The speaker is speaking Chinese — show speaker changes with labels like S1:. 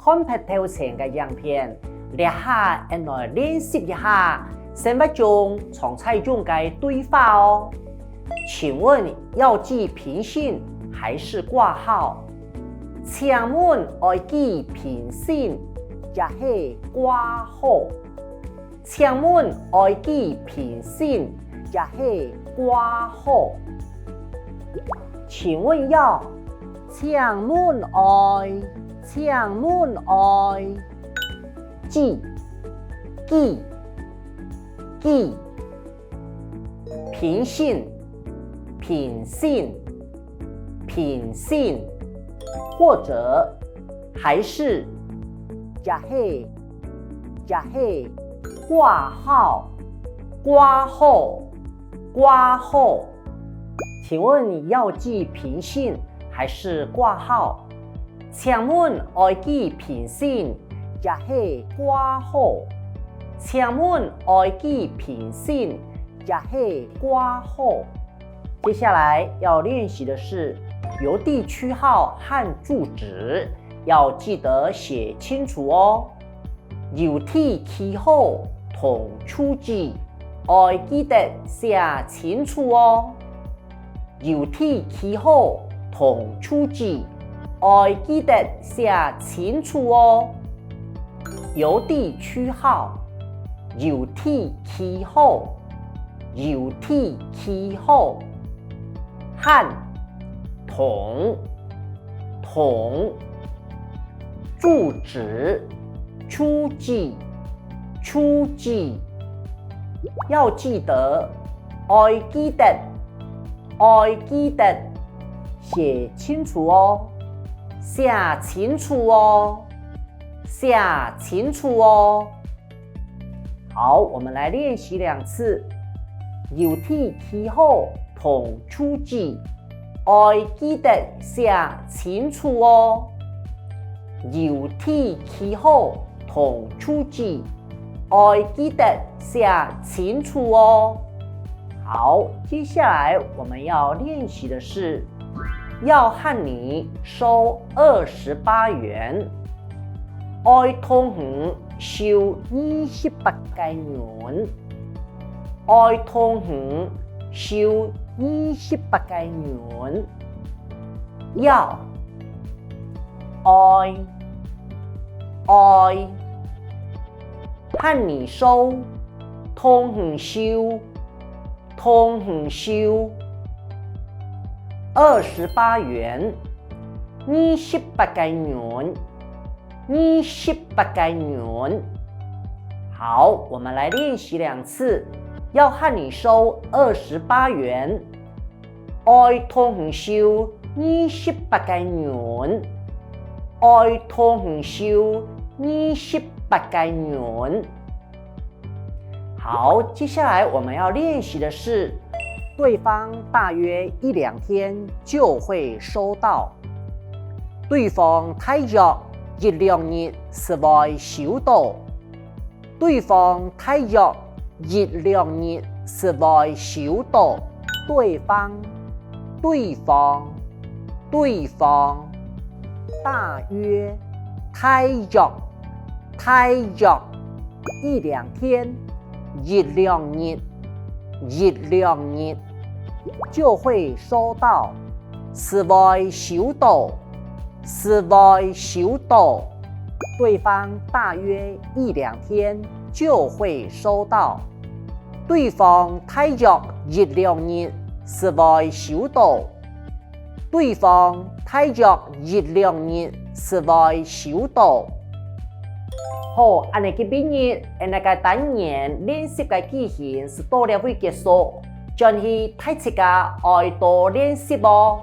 S1: 看拍頭前嘅影片，列下一來練習一下生活中常採用嘅對話哦。請問要記平信還是掛號？請問愛記平信也係掛號？請問愛記平信也係掛號？請問要？請問愛？請問愛？記平信或者還是也係掛號。請問你要記平信還是掛號？請問愛記平信也係掛號？請問愛記平信也係掛號？接下來要練習的是郵遞區號和住址，要記得寫清楚哦。郵遞區號同住址要記得寫清楚哦。郵遞區號同住址要記得寫清楚哦。郵遞區號和同住址要記得要記得寫清楚哦，寫清楚哦。好，我們來練習2次。郵遞區號同住址要記得寫清楚哦。郵遞區號同住址要記得寫清楚哦。好，接下來我們要練習的是要和你收28元，要同你收28元，要同你收28元，要和你收同你收28元28元。好，我們來練習2次。要和你收28元，要同你收28元，要同你收28元。好，接下來我們要練習的是對方大約1-2天就會收到，對方大約1-2日是會收到，對方大約1-2日是會收到，對方大約1-2天1-2日就會收到，是會收到，對方大約1-2天就會收到，對方大約1-2日是會收到，對方大約1-2日是會收到。好，安尼今日那個單元練習嘅句型是到了會結束，將去睇自己愛多練習哦。